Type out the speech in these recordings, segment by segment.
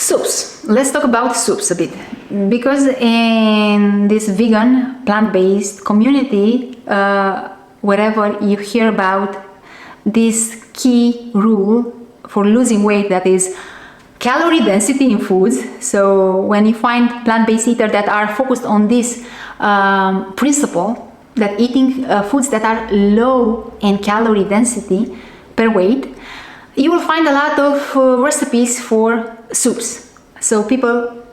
Soups. Let's talk about soups a bit, because in this vegan, plant-based community, wherever you hear about this key rule for losing weight, that is calorie density in foods. So when you find plant-based eaters that are focused on this principle, that eating foods that are low in calorie density per weight, you will find a lot of recipes for soups. So people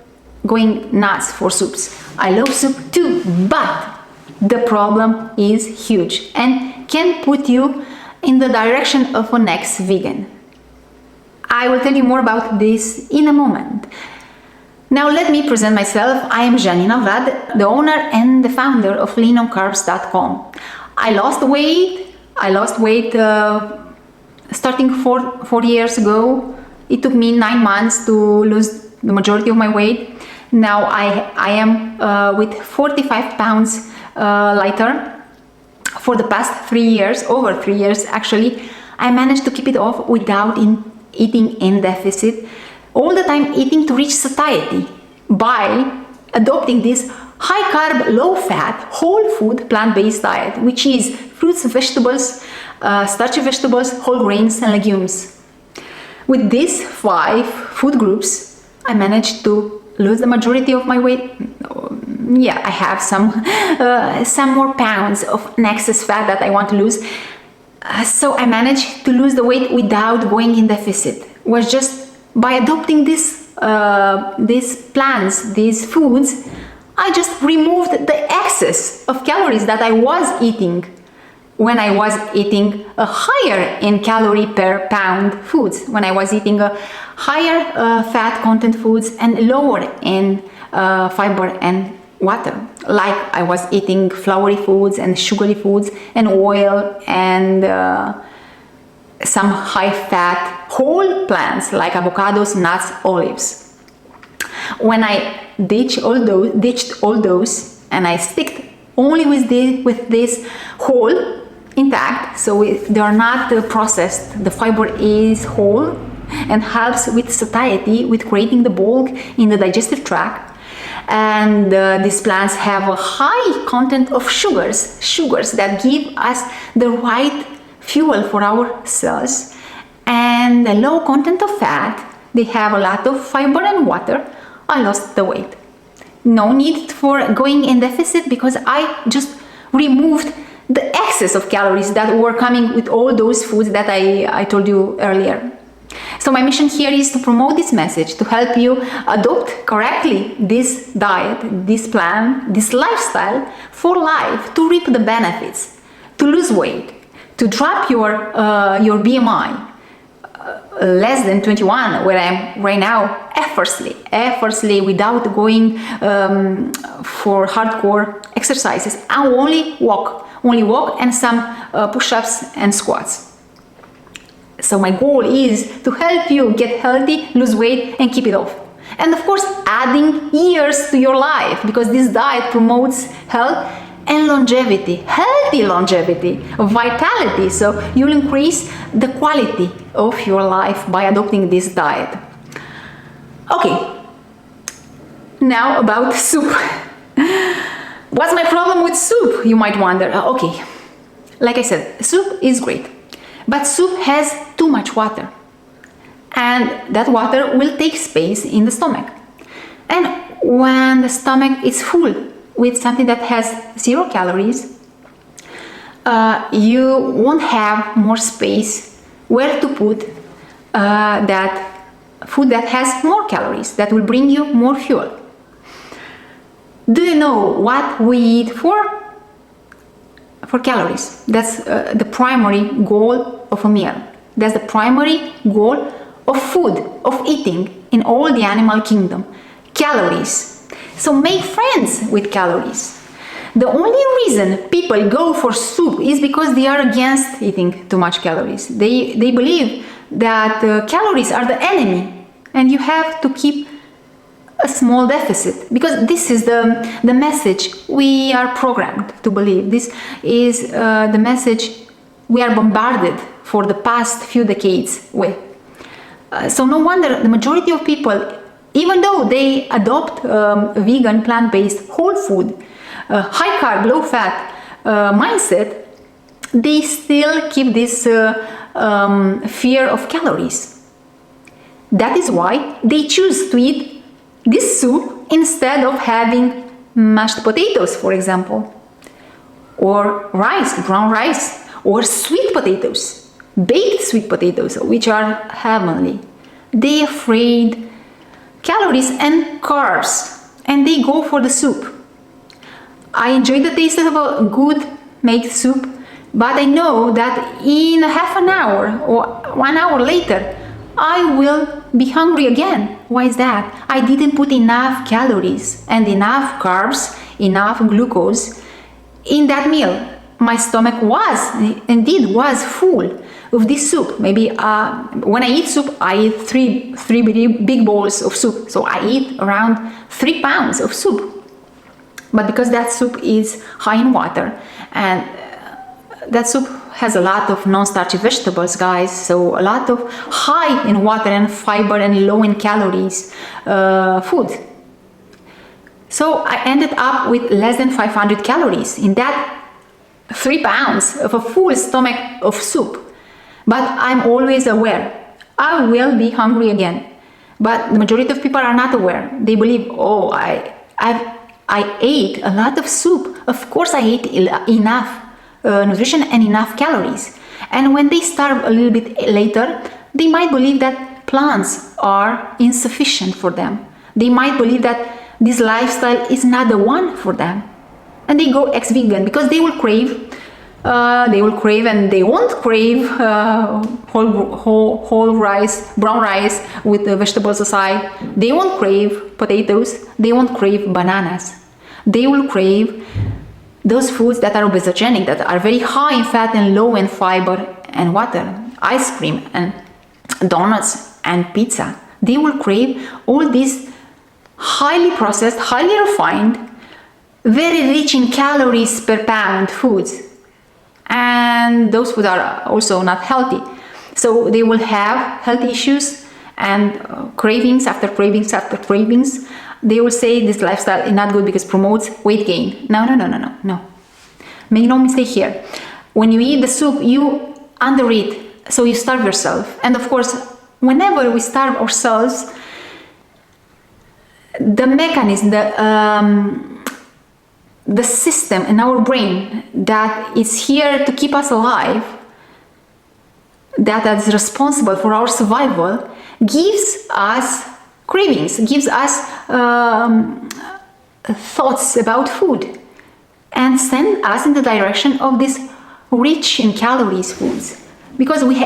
going nuts for soups. I love soup too, but the problem is huge and can put you in the direction of an ex-vegan. I will tell you more about this in a moment. Now let me present myself. I am Janina Vlad, the owner and the founder of leanoncarbs.com. I lost weight starting 4 years ago. It took me 9 months to lose the majority of my weight. Now I am with 45 pounds lighter. For the past 3 years, over 3 years actually, I managed to keep it off without eating in deficit, all the time eating to reach satiety by adopting this high carb, low fat, whole food, plant-based diet, which is fruits, vegetables, starchy vegetables, whole grains and legumes. With these 5 food groups, I managed to lose the majority of my weight. Yeah, I have some more pounds of excess fat that I want to lose. So I managed to lose the weight without going in deficit. It was just by adopting these plants, these foods, I just removed the excess of calories that I was eating when I was eating a higher in calorie per pound foods, when I was eating a higher fat content foods and lower in fiber and water, like I was eating floury foods and sugary foods and oil and some high fat whole plants like avocados, nuts, olives. When I ditched all those and I stick only with this whole intact, so they are not processed, the fiber is whole and helps with satiety, with creating the bulk in the digestive tract. And these plants have a high content of sugars that give us the right fuel for our cells, and a low content of fat. They have a lot of fiber and water. I lost the weight. No need for going in deficit, because I just removed the excess of calories that were coming with all those foods that I told you earlier. So my mission here is to promote this message, to help you adopt correctly this diet, this plan, this lifestyle for life, to reap the benefits, to lose weight, to drop your BMI less than 21, where I am right now, effortlessly without going for hardcore exercises. I only walk and some push-ups and squats. So my goal is to help you get healthy, lose weight and keep it off. And of course, adding years to your life, because this diet promotes health and longevity, healthy longevity, vitality. So you'll increase the quality of your life by adopting this diet. Okay, now about soup. What's my problem with soup, you might wonder? Okay, like I said, soup is great, but soup has too much water, and that water will take space in the stomach. And when the stomach is full with something that has 0 calories, you won't have more space where to put that food that has more calories, that will bring you more fuel. Do you know what we eat for calories? That's the primary goal of a meal. That's the primary goal of food, of eating in all the animal kingdom. Calories. So make friends with calories. The only reason people go for soup is because they are against eating too much calories. They believe that calories are the enemy and you have to keep a small deficit, because this is the message we are programmed to believe. This is the message we are bombarded for the past few decades with. So no wonder the majority of people Even though they adopt vegan, plant-based, whole food, high carb, low fat mindset, they still keep this fear of calories. That is why they choose to eat this soup instead of having mashed potatoes, for example, or rice, brown rice, or sweet potatoes, baked sweet potatoes, which are heavenly. They afraid calories and carbs, and they go for the soup. I enjoy the taste of a good made soup, but I know that in half an hour or 1 hour later, I will be hungry again. Why is that? I didn't put enough calories and enough carbs, enough glucose in that meal. My stomach was full of this soup. Maybe when I eat soup, I eat three big bowls of soup. So I eat around 3 pounds of soup. But because that soup is high in water, and that soup has a lot of non-starchy vegetables, guys, so a lot of high in water and fiber and low in calories food. So I ended up with less than 500 calories in that 3 pounds of a full stomach of soup. But I'm always aware, I will be hungry again. But the majority of people are not aware. They believe, oh, I ate a lot of soup. Of course I ate enough nutrition and enough calories. And when they starve a little bit later, they might believe that plants are insufficient for them. They might believe that this lifestyle is not the one for them. And they go ex-vegan because they will crave and they won't crave whole rice, brown rice with the vegetables aside. They won't crave potatoes. They won't crave bananas. They will crave those foods that are obesogenic, that are very high in fat and low in fiber and water. Ice cream and donuts and pizza. They will crave all these highly processed, highly refined, very rich in calories per pound foods. And those foods are also not healthy. So they will have health issues and cravings after cravings after cravings. They will say this lifestyle is not good because it promotes weight gain. No. Make no mistake here. When you eat the soup, you undereat, so you starve yourself. And of course, whenever we starve ourselves, the mechanism, the system in our brain that is here to keep us alive, that is responsible for our survival, gives us cravings, gives us thoughts about food, and send us in the direction of this rich in calories foods. Because we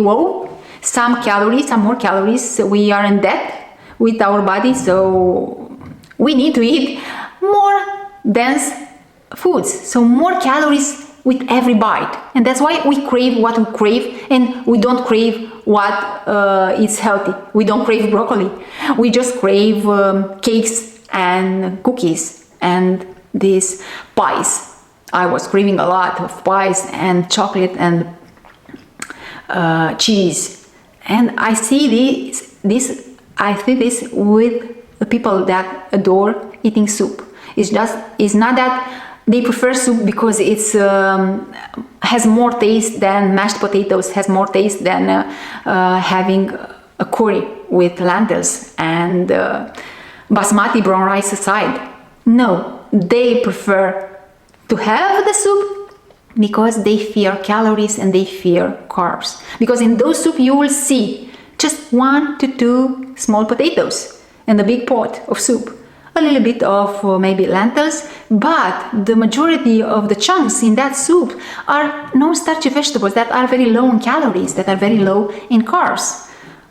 owe some calories, some more calories, so we are in debt with our body, so we need to eat more dense foods, so more calories with every bite. And that's why we crave what we crave, and we don't crave what is healthy. We don't crave broccoli. We just crave cakes and cookies and these pies. I was craving a lot of pies and chocolate and cheese. And I see this with the people that adore eating soup. It's not that they prefer soup because it's has more taste than mashed potatoes, has more taste than having a curry with lentils and basmati brown rice aside. No, they prefer to have the soup because they fear calories and they fear carbs. Because in those soup you will see just 1 to 2 small potatoes in the big pot of soup. A little bit of maybe lentils, but the majority of the chunks in that soup are non-starchy vegetables that are very low in calories, that are very low in carbs,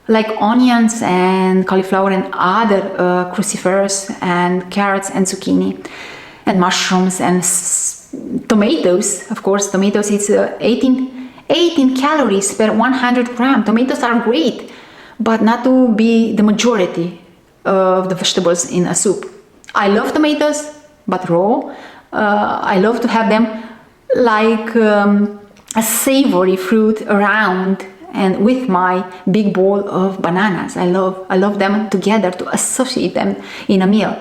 like onions and cauliflower and other crucifers and carrots and zucchini and mushrooms and tomatoes. Of course, tomatoes is 18 calories per 100 gram. Tomatoes are great, but not to be the majority of the vegetables in a soup. I love tomatoes, but raw. I love to have them like a savory fruit around and with my big bowl of bananas. I love them together, to associate them in a meal.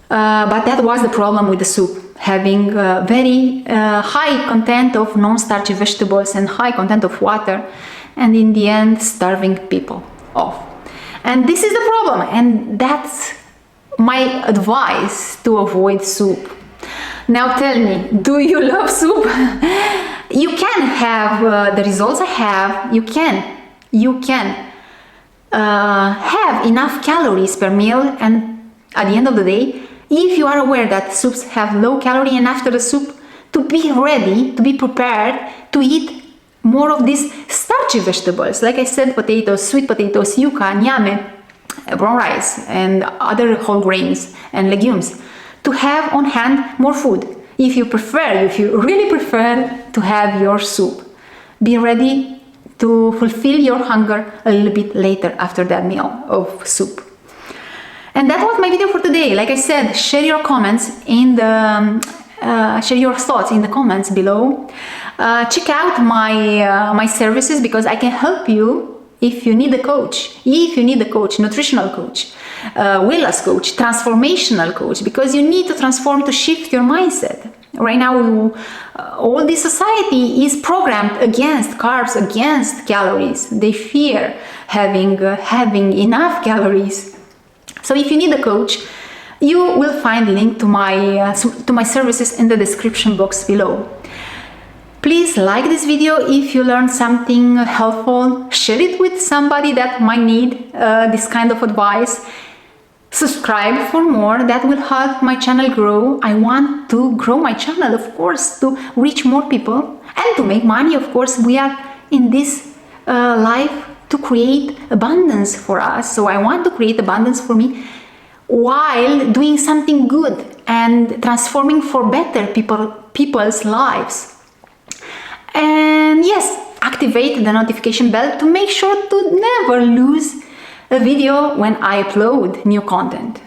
But that was the problem with the soup, having very high content of non-starchy vegetables and high content of water, and in the end starving people off. And this is the problem, and that's my advice to avoid soup. Now tell me, do you love soup? You can have the results I have. You can have enough calories per meal, and at the end of the day, if you are aware that soups have low calorie, and after the soup, to be ready, to be prepared to eat more of these starchy vegetables, like I said, potatoes, sweet potatoes, yuca, nyame, brown rice, and other whole grains and legumes, to have on hand more food. If you really prefer to have your soup, be ready to fulfill your hunger a little bit later after that meal of soup. And that was my video for today. Like I said, share your comments share your thoughts in the comments below. Check out my services, because I can help you if you need a coach. If you need a coach, nutritional coach, weight loss coach, transformational coach, because you need to transform, to shift your mindset. Right now, all this society is programmed against carbs, against calories. They fear having enough calories. So if you need a coach, you will find a link to my services in the description box below. Please like this video if you learned something helpful. Share it with somebody that might need this kind of advice. Subscribe for more. That will help my channel grow. I want to grow my channel, of course, to reach more people and to make money. Of course, we are in this life to create abundance for us. So I want to create abundance for me while doing something good and transforming for better people's lives. And yes, activate the notification bell to make sure to never lose a video when I upload new content.